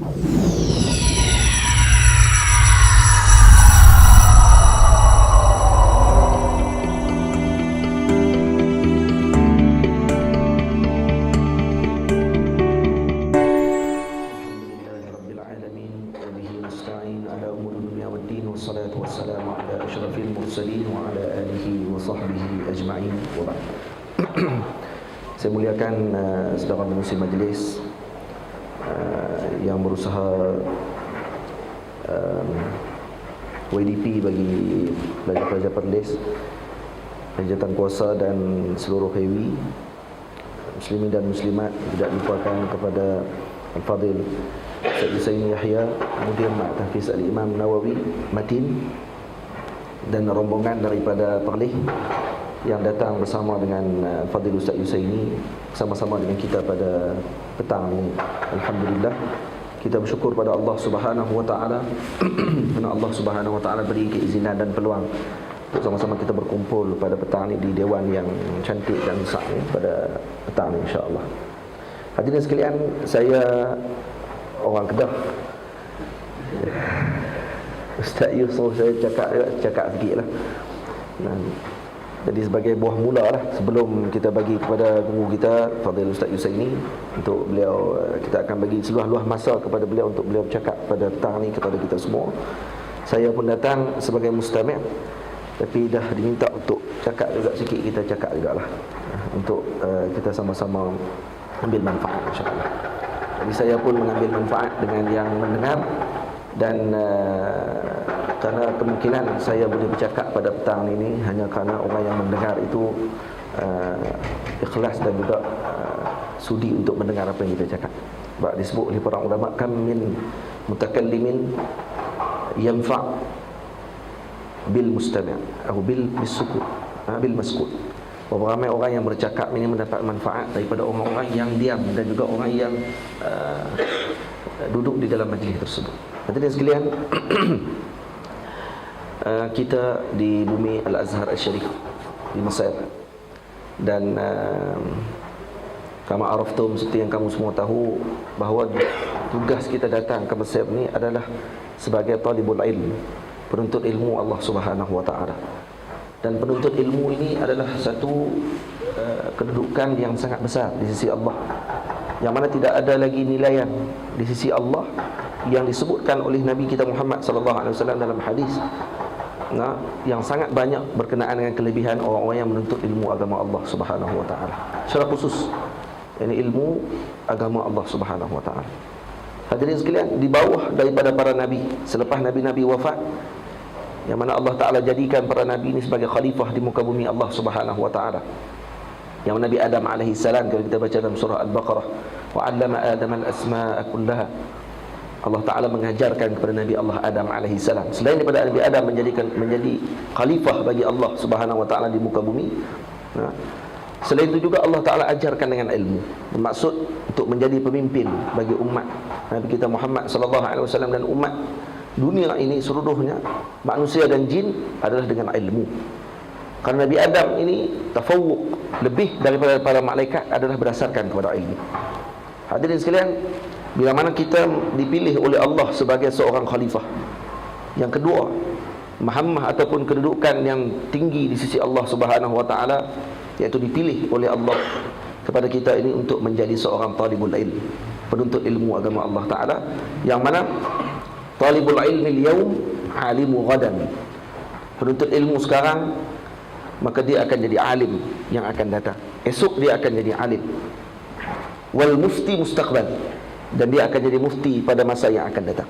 Saya muliakan saudara pengurusi majlis yang berusaha YDP bagi pelajar Perlis, Jabatan Kuasa dan seluruh HEWI, muslimin dan muslimat, tidak lupakan kepada Al-Fadhil Syed Husaini Yahya, kemudian Mak Tahfiz Al-Imam Nawawi Matin, dan rombongan daripada Perlis yang datang bersama dengan Fadil Ustaz Husaini sama-sama dengan kita pada petang ini. Alhamdulillah, kita bersyukur pada Allah Subhanahu wa taala kerana Allah Subhanahu wa taala beri keizinan dan peluang untuk sama-sama kita berkumpul pada petang ini di dewan yang cantik dan besar ini pada petang ini, insya-Allah. Hadirin sekalian, saya orang Kedah. Ustaz Yusuf saya cakap sikitlah. Jadi sebagai buah mula lah, sebelum kita bagi kepada guru kita Fadil Ustaz Husaini, untuk beliau, kita akan bagi seluas-luas masa kepada beliau untuk beliau bercakap pada petang ni kepada kita semua. Saya pun datang sebagai mustami', tapi dah diminta untuk cakap juga sikit, kita cakap jugalah untuk kita sama-sama ambil manfaat, insya-Allah. Jadi saya pun mengambil manfaat dengan yang mendengar, dan kerana kemungkinan saya boleh bercakap pada petang ini hanya kerana orang yang mendengar itu ikhlas dan juga sudi untuk mendengar apa yang kita cakap. Sebab disebut oleh para ulama, kam min mutakallimin yanfa' bil mustami' atau bil bisukut, bil maskut. Berapa ramai orang yang bercakap ini mendapat manfaat daripada orang-orang yang diam dan juga orang yang duduk di dalam majlis tersebut. Hadirin sekalian, kita di bumi Al-Azhar Al-Syarif di Mesir, dan kama araftum, seperti yang kamu semua tahu, bahawa tugas kita datang ke Mesir ni adalah sebagai talibul ilm, penuntut ilmu Allah Subhanahu wa taala. Dan penuntut ilmu ini adalah satu kedudukan yang sangat besar di sisi Allah, yang mana tidak ada lagi nilaian di sisi Allah yang disebutkan oleh Nabi kita Muhammad sallallahu alaihi wasallam dalam hadis, yang sangat banyak berkenaan dengan kelebihan orang-orang yang menuntut ilmu agama Allah Subhanahu wa taala. Secara khusus, ini ilmu agama Allah Subhanahu wa taala. Hadirin sekalian, di bawah daripada para nabi, selepas nabi-nabi wafat, yang mana Allah Ta'ala jadikan para nabi ini sebagai khalifah di muka bumi Allah Subhanahu wa ta'ala. Yang Nabi Adam alaihi salam, kalau kita baca dalam surah Al-Baqarah, wa 'allama Adam al-asma'a kullaha, Allah Ta'ala mengajarkan kepada Nabi Allah Adam alaihi salam, selain daripada Nabi Adam menjadi khalifah bagi Allah Subhanahu wa ta'ala di muka bumi, selain itu juga Allah Ta'ala ajarkan dengan ilmu, bermaksud untuk menjadi pemimpin bagi umat Nabi kita Muhammad sallallahu alaihi wasallam dan umat dunia ini seluruhnya, manusia dan jin, adalah dengan ilmu. Karena Nabi Adam ini tafawuq, lebih daripada para malaikat, adalah berdasarkan kepada ilmu. Hadirin sekalian, bila mana kita dipilih oleh Allah sebagai seorang khalifah, yang kedua, mahammah ataupun kedudukan yang tinggi di sisi Allah Subhanahu wa taala, iaitu dipilih oleh Allah kepada kita ini untuk menjadi seorang talibul ilm, penuntut ilmu agama Allah Ta'ala, yang mana talibul ilmi al-yawm alimu ghadan, penuntut ilmu sekarang, maka dia akan jadi alim yang akan datang. Esok dia akan jadi alim. Wal mufti mustaqbal, dan dia akan jadi mufti pada masa yang akan datang.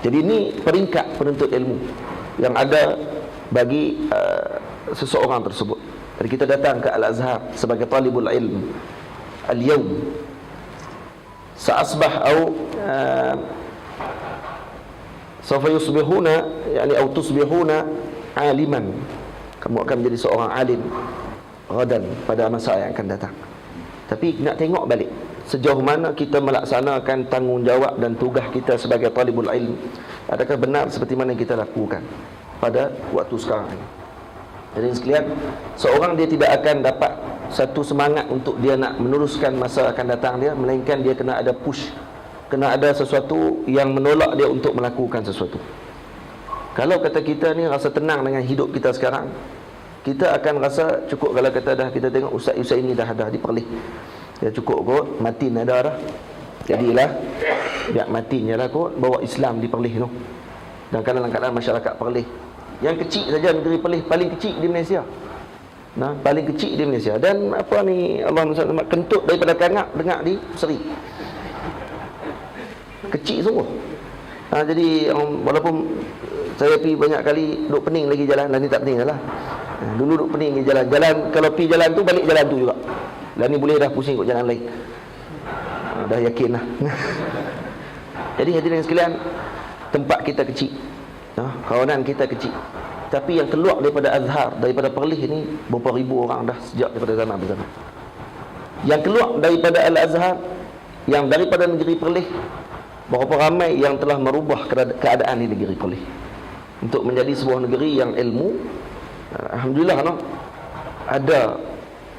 Jadi ini peringkat penuntut ilmu yang ada bagi seseorang tersebut. Jadi kita datang ke Al-Azhar sebagai talibul ilm al-yawm, sa'asbah atau sawfa yusbihuna, yani atau tusbihuna aliman, kamu akan menjadi seorang alim ghadan, pada masa yang akan datang. Tapi nak tengok balik sejauh mana kita melaksanakan tanggungjawab dan tugas kita sebagai talibul ilm. Adakah benar seperti mana yang kita lakukan pada waktu sekarang ini? Jadi sekalian, seorang dia tidak akan dapat satu semangat untuk dia nak meneruskan masa akan datang dia, melainkan dia kena ada push kena ada sesuatu yang menolak dia untuk melakukan sesuatu. Kalau kata kita ni rasa tenang dengan hidup kita sekarang, kita akan rasa cukup kalau kata dah kita tengok ustaz-ustaz ini dah diperlih. Ya cukup kot, matin ada dah. Jadilah biar matinnya lah kot, bawa Islam diperlih tu. Dan kadang-kadang masyarakat perlih. Yang kecil saja negeri perlih paling kecil di Malaysia. Nah, paling kecil di Malaysia. Dan apa ni, Allah SWT kentut daripada kangak dengar di Seri. Kecil sungguh. Jadi walaupun saya pergi banyak kali duk pening lagi jalan, dan ni tak pening lah. Dulu duk pening lagi jalan. Jalan kalau pergi jalan tu balik jalan tu juga. Lah ni boleh dah pusing ikut jalan lain. Dah yakin lah. Jadi hadirin sekalian, tempat kita kecil. Kawanan kita kecil. Tapi yang keluar daripada Azhar, daripada Perlis ni berapa ribu orang dah sejak daripada zaman ke zaman. Yang keluar daripada Al-Azhar, yang daripada negeri Perlis, berapa ramai yang telah merubah keadaan di negeri Perlis untuk menjadi sebuah negeri yang ilmu. Alhamdulillah no? Ada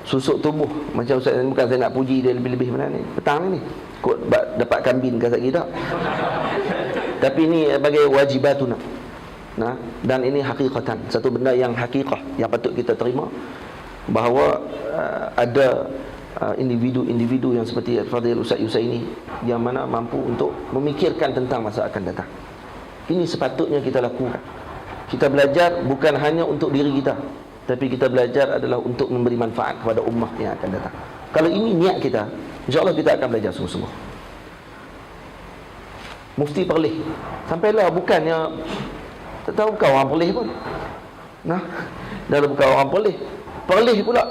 susuk tubuh. Macam Ustaz, bukan saya nak puji dia lebih-lebih mana ni, petang ni kot dapat kambing kasat kita. Tapi ini sebagai wajibatuna. Dan ini hakikatan, satu benda yang hakikah, yang patut kita terima, bahawa ada individu-individu yang seperti Fadil Ustaz Yusaini yang mana mampu untuk memikirkan tentang masa akan datang. Ini sepatutnya kita lakukan. Kita belajar bukan hanya untuk diri kita, tapi kita belajar adalah untuk memberi manfaat kepada ummah yang akan datang. Kalau ini niat kita, insya-Allah kita akan belajar sungguh-sungguh. Mufti Perlis sampailah, bukannya tak tahu bukan orang Perlis pun. Dah bukan orang Perlis. Perlis pula.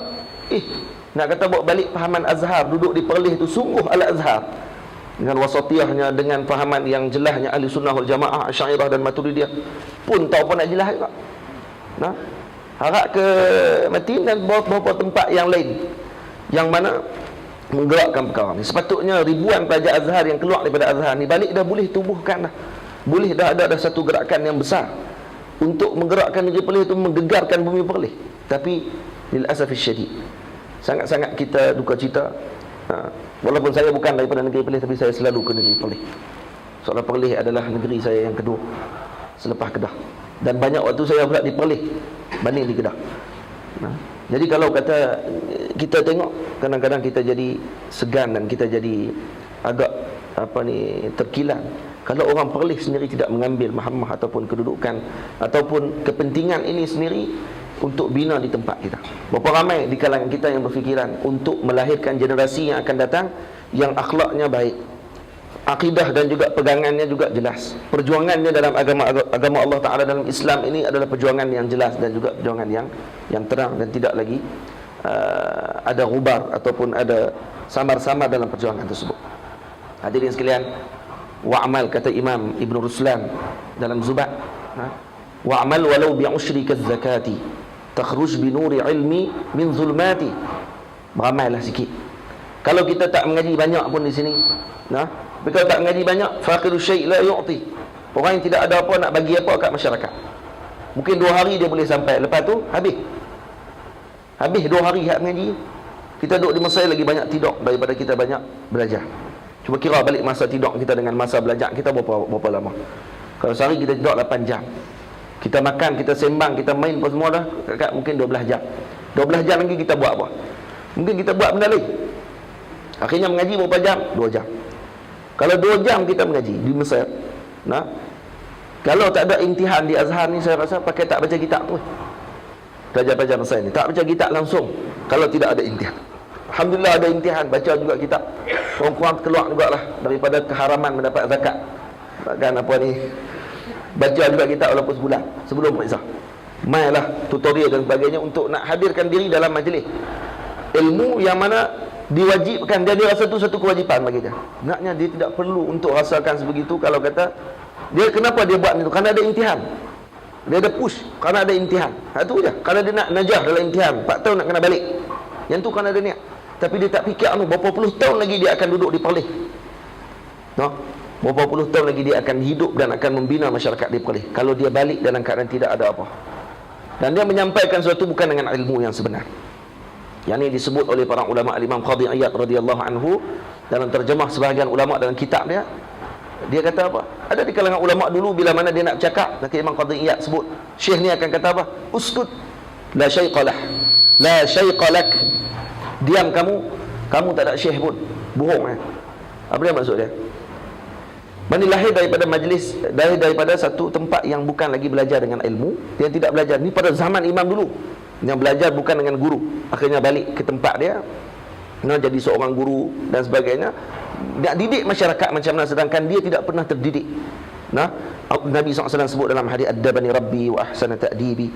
Nak kata bawa balik fahaman Azhar, duduk di Perlis tu sungguh Al-Azhar. Dengan wasatiyahnya, dengan fahaman yang jelasnya Ahli Sunnah wal Jamaah, Asy'ariyah dan Maturidiyah pun tahu pun nak jelas juga. Harap ke Matin dan beberapa tempat yang lain yang mana menggerakkan perkara ni. Sepatutnya ribuan pelajar Azhar yang keluar daripada Azhar ni balik dah boleh tubuhkan dah. Boleh dah ada satu gerakan yang besar untuk menggerakkan negeri Perlis itu, menggegarkan bumi Perlis. Tapi lil asafis syadid, sangat-sangat kita duka cita. Walaupun saya bukan daripada negeri Perlis, tapi saya selalu ke negeri Perlis. Soalnya Perlis adalah negeri saya yang kedua selepas Kedah. Dan banyak waktu saya pula di Perlis banding di Kedah. Jadi kalau kata kita tengok, kadang-kadang kita jadi segan dan kita jadi agak terkilan kalau orang Perlis sendiri tidak mengambil mahamah ataupun kedudukan ataupun kepentingan ini sendiri untuk bina di tempat kita. Berapa ramai di kalangan kita yang berfikiran untuk melahirkan generasi yang akan datang yang akhlaknya baik, akidah dan juga pegangannya juga jelas. Perjuangannya dalam agama Allah Ta'ala, dalam Islam ini adalah perjuangan yang jelas dan juga perjuangan yang terang, dan tidak lagi ada gubar ataupun ada samar-samar dalam perjuangan tersebut. Hadirin sekalian, wa'amal, kata Imam Ibn Ruslan dalam Zubat, wa'amal walau bi'ushri kazzakati takhruj binuri ilmi min zulmati. Beramallah sikit. Kalau kita tak mengaji banyak pun di sini, tapi kalau tak mengaji banyak, faqiru syai' la yu'ti. Orang yang tidak ada apa nak bagi apa kat masyarakat. Mungkin 2 hari dia boleh sampai, lepas tu habis 2 hari hak mengaji. Kita duduk di Mesir lagi banyak tidur daripada kita banyak belajar. Cuba kira balik masa tidur kita dengan masa belajar kita berapa lama. Kalau sehari kita tidur 8 jam, kita makan, kita sembang, kita main apa semua dah kat mungkin 12 jam. 12 jam lagi kita buat apa? Mungkin kita buat benda lain. Akhirnya mengaji berapa jam? 2 jam. Kalau 2 jam kita mengaji di Mesir, kalau tak ada imtihan di Azhar ni, saya rasa pakai tak baca kitab pun. Pelajar-pelajar Mesir ni tak baca kitab langsung kalau tidak ada imtihan. Alhamdulillah ada imtihan, baca juga kitab. Kurang-kurang keluar jugalah daripada keharaman mendapat zakat. Bahkan baca juga kitab walaupun sebulan sebelum periksa. Mainlah tutorial dan sebagainya untuk nak hadirkan diri dalam majlis ilmu yang mana diwajibkan, dia rasa itu satu kewajipan bagi dia. Naknya dia tidak perlu untuk rasakan sebegitu. Kalau kata dia, kenapa dia buat itu? Kerana ada imtihan. Dia ada push kerana ada imtihan. Itu je. Kalau dia nak najah dalam imtihan 4 tahun nak kena balik, yang tu kerana ada niat. Tapi dia tak fikir berapa puluh tahun lagi dia akan duduk di Perlis. Berapa puluh tahun lagi dia akan hidup dan akan membina masyarakat di Perlis kalau dia balik dalam keadaan tidak ada apa. Dan dia menyampaikan sesuatu bukan dengan ilmu yang sebenar. Yang ini disebut oleh para ulama, Imam Qadhi Iyad radhiyallahu anhu dalam terjemah sebahagian ulama dalam kitab dia, Dia kata apa? Ada di kalangan ulama dulu, bila mana dia nak bercakap, maka Imam Qadhi Iyad sebut, syekh ni akan kata apa? Uskut, la syaiqalah, la syaiqalak. Diam kamu, kamu tak ada syekh pun. Bohong Apa dia maksud dia? Mana lahir daripada majlis, daripada satu tempat yang bukan lagi belajar dengan ilmu, yang tidak belajar. Ni pada zaman imam dulu, yang belajar bukan dengan guru. Akhirnya balik ke tempat dia, jadi seorang guru dan sebagainya, nak didik masyarakat macam mana, sedangkan dia tidak pernah terdidik. Nabi SAW sebut dalam hadis, Addabani Rabbi wa ahsana ta'dibi.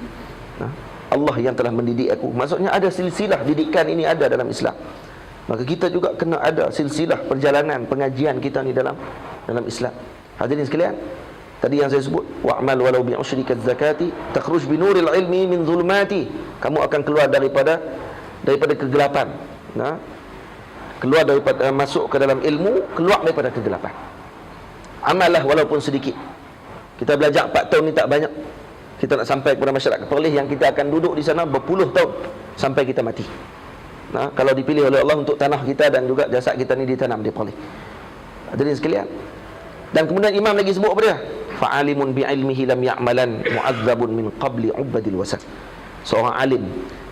Allah yang telah mendidik aku. Maksudnya ada silsilah didikan ini ada dalam Islam. Maka kita juga kena ada silsilah perjalanan pengajian kita ni dalam Islam. Hadirin sekalian, tadi yang saya sebut, wa'mal walau bi'ushrika zakati takhruj binuril ilmi min zulmati. Kamu akan keluar daripada kegelapan. Keluar daripada, masuk ke dalam ilmu, keluar daripada kegelapan. Amallah walaupun sedikit. Kita belajar 4 tahun ni tak banyak. Kita nak sampai kepada masyarakat Perlis yang kita akan duduk di sana berpuluh tahun sampai kita mati. Kalau dipilih oleh Allah untuk tanah kita dan juga jasad kita ni ditanam di Perlis. Hadirin sekalian, dan kemudian imam lagi sebut apa dia? Fa'alimun bi'ilmihi lam ya'malan mu'adzabun min qabli ubadil wasan. Seorang alim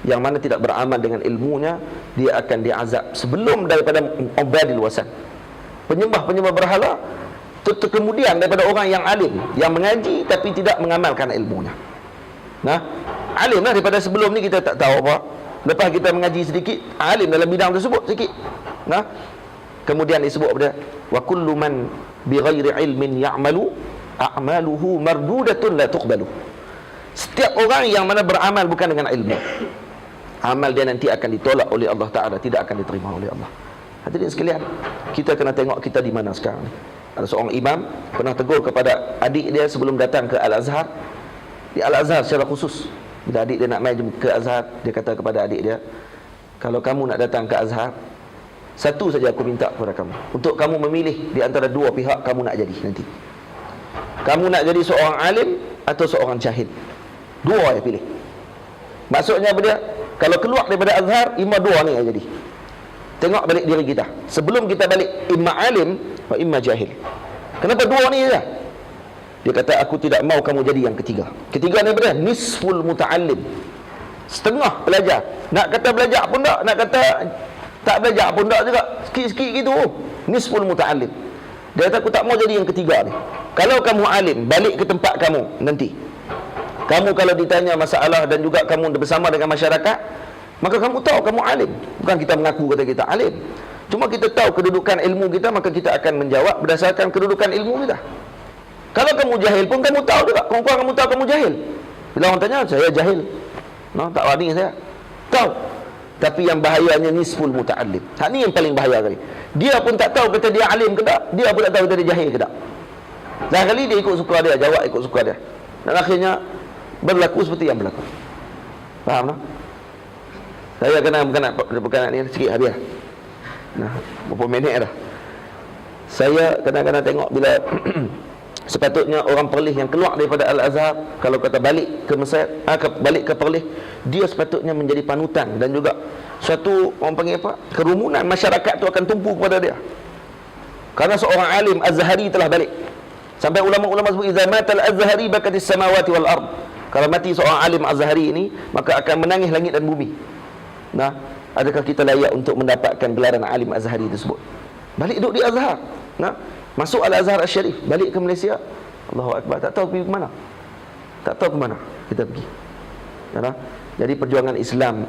yang mana tidak beramal dengan ilmunya, dia akan diazab sebelum daripada ubadil wasan, penyembah berhala. Kemudian daripada orang yang alim, yang mengaji tapi tidak mengamalkan ilmunya. Alim lah daripada sebelum ni kita tak tahu apa. Lepas kita mengaji sedikit, alim dalam bidang tersebut sikit. Kemudian disebut apa dia? Wa kullu man bighairi ilmin ya'malu a'maluhu mardudatun la tuqbalu. Setiap orang yang mana beramal bukan dengan ilmu, amal dia nanti akan ditolak oleh Allah Ta'ala, tidak akan diterima oleh Allah. Hadirin sekalian, kita kena tengok kita di mana sekarang ni. Ada seorang imam pernah tegur kepada adik dia sebelum datang ke Al-Azhar. Di Al-Azhar secara khusus, bila adik dia nak main ke Azhar, dia kata kepada adik dia, kalau kamu nak datang ke Azhar, satu saja aku minta kepada kamu, untuk kamu memilih di antara dua pihak kamu nak jadi nanti. Kamu nak jadi seorang alim atau seorang jahil? Dua yang pilih. Maksudnya apa dia? Kalau keluar daripada Azhar, imma dua ni yang jadi. Tengok balik diri kita. Sebelum kita balik, imma alim wa imma jahil. Kenapa dua ni saja? Dia kata, aku tidak mau kamu jadi yang ketiga. Ketiga ni apa dia? Nisful muta'allim, setengah belajar. Nak kata belajar pun tak, nak kata tak belajar pun tak juga, sikit-sikit gitu. Nisful muta'allim. Dia kata, aku tak mau jadi yang ketiga ni. Kalau kamu alim, balik ke tempat kamu nanti. Kamu kalau ditanya masalah dan juga kamu bersama dengan masyarakat, maka kamu tahu kamu alim. Bukan kita mengaku kata kita alim, cuma kita tahu kedudukan ilmu kita, maka kita akan menjawab berdasarkan kedudukan ilmu kita. Kalau kamu jahil pun kamu tahu juga, kurang-kurang kamu tahu kamu jahil. Bila orang tanya, saya jahil, tak wani saya tahu. Tapi yang bahayanya nisful muta'allim. Hak ni yang paling bahaya kali. Dia pun tak tahu kata dia alim ke tak, dia pun tak tahu kata dia jahil ke tak. Dah kali dia ikut suka dia, jawab ikut suka dia, dan akhirnya berlaku seperti yang berlaku. Faham tak? Saya kena bukan ni sikit habis. Berapa minit dah. Saya kadang-kadang tengok bila sepatutnya orang Perlis yang keluar daripada Al-Azhar, kalau kata balik ke Mesir, balik ke Perlis, dia sepatutnya menjadi panutan dan juga suatu orang panggil apa, kerumunan masyarakat tu akan tumpu kepada dia. Karena seorang alim Azhari telah balik. Sampai ulama-ulama sebut, idza matal Azhari bakatis samawati wal ard. Kalau mati seorang alim Azhari ini, maka akan menangis langit dan bumi. Adakah kita layak untuk mendapatkan gelaran alim Azhari tersebut? Balik duduk di Azhar, masuk Al-Azhar Al-Syarif, balik ke Malaysia, Allahu Akbar, tak tahu pergi ke mana. Tak tahu ke mana kita pergi. Jadi perjuangan Islam,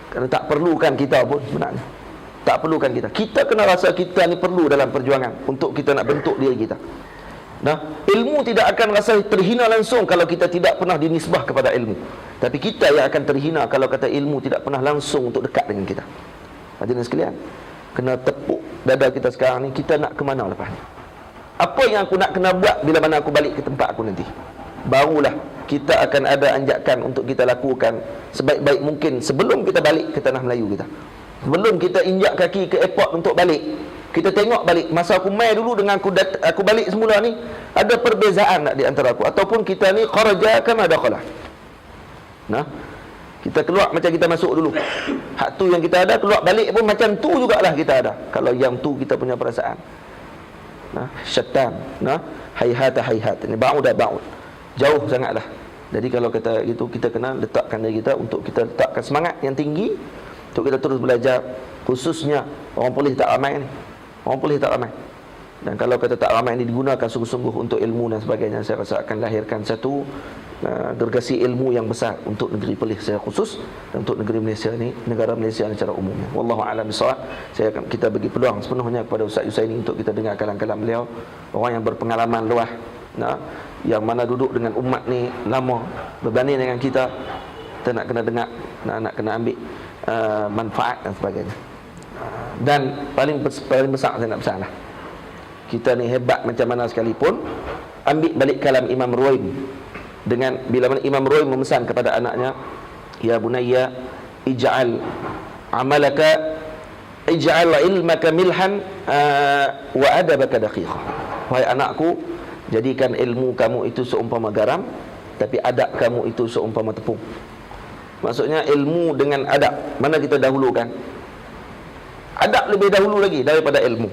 kerana tak perlukan kita pun sebenarnya. Tak perlukan kita. Kita kena rasa kita ni perlu dalam perjuangan untuk kita nak bentuk diri kita. Ilmu tidak akan rasa terhina langsung kalau kita tidak pernah dinisbah kepada ilmu. Tapi kita yang akan terhina kalau kata ilmu tidak pernah langsung untuk dekat dengan kita. Hadirin sekalian, kena tepuk dada kita sekarang ni, kita nak ke mana lepas ni? Apa yang aku nak kena buat bila mana aku balik ke tempat aku nanti? Barulah kita akan ada anjakan untuk kita lakukan sebaik-baik mungkin sebelum kita balik ke tanah Melayu kita. Sebelum kita injak kaki ke airport untuk balik, kita tengok balik masa aku main dulu dengan aku balik semula ni, ada perbezaan tak di antara aku, ataupun kita ni kharaja kama dakhala. Kita keluar macam kita masuk dulu. Hak tu yang kita ada, keluar balik pun macam tu jugalah kita ada. Kalau yang tu kita punya perasaan. syattan, hayhata hayhat, ini ba'uda ba'ud, jauh sangatlah. Jadi kalau kata itu, kita kena letakkan diri kita untuk kita letakkan semangat yang tinggi untuk kita terus belajar, khususnya orang polis tak ramai ni. Orang polis tak ramai. Dan kalau kata tak ramai ini digunakan sungguh-sungguh untuk ilmu dan sebagainya, saya rasa akan lahirkan satu gergasi ilmu yang besar untuk negeri Perlis secara khusus dan untuk negeri Malaysia ni, negara Malaysia ni secara umumnya. Wallahu a'lam bissawab. Kita bagi peluang sepenuhnya kepada Ustaz Yusaini untuk kita dengar kalam-kalam beliau, orang yang berpengalaman luas, yang mana duduk dengan umat ni lama, berbanding dengan kita nak kena dengar, nak kena ambil manfaat dan sebagainya. Dan paling besar saya nak pesan lah, kita ni hebat macam mana sekalipun, ambil balik kalam Imam Ruwaim, dengan bila mana Imam Ruwaim memesan kepada anaknya, ya bunayya ij'al amalaka, ij'al ilmaka milhan wa adabaka daqiqa. Wahai anakku, jadikan ilmu kamu itu seumpama garam, tapi adab kamu itu seumpama tepung. Maksudnya ilmu dengan adab, mana kita dahulukan? Adab lebih dahulu lagi daripada ilmu.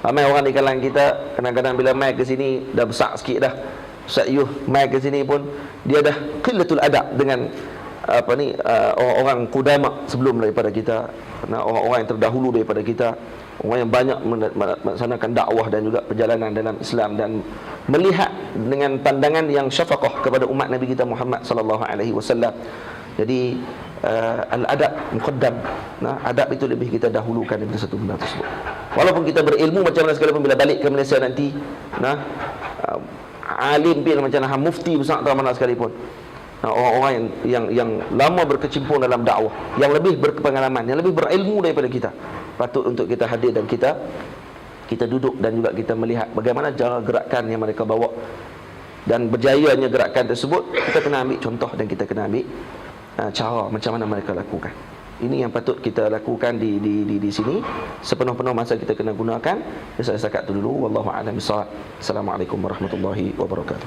Ramai orang di kalangan kita kadang-kadang bila mai ke sini dah besar sikit dah, Ustaz Yuh mai ke sini pun dia dah qillatul adab dengan orang-orang kudama sebelum daripada kita, orang-orang yang terdahulu daripada kita, orang yang banyak melaksanakan dakwah dan juga perjalanan dalam Islam, dan melihat dengan pandangan yang syafaqah kepada umat Nabi kita Muhammad sallallahu alaihi wasallam. Jadi al-adab muqaddam, adab itu lebih kita dahulukan daripada satu benda tersebut. Walaupun kita berilmu macam mana sekalipun, bila balik ke Malaysia nanti, alim pun macam mana, mufti besar atau mana sekalipun, orang-orang yang lama berkecimpung dalam dakwah, yang lebih berpengalaman, yang lebih berilmu daripada kita, patut untuk kita hadir dan kita duduk dan juga kita melihat bagaimana cara gerakan yang mereka bawa, dan berjayanya gerakan tersebut kita kena ambil contoh dan kita kena ambil cara macam mana mereka lakukan. Ini yang patut kita lakukan di sini. Sepenuh-penuh masa kita kena gunakan. Saya setakat itu dulu. Wallahu a'lam bissawab. Assalamualaikum warahmatullahi wabarakatuh.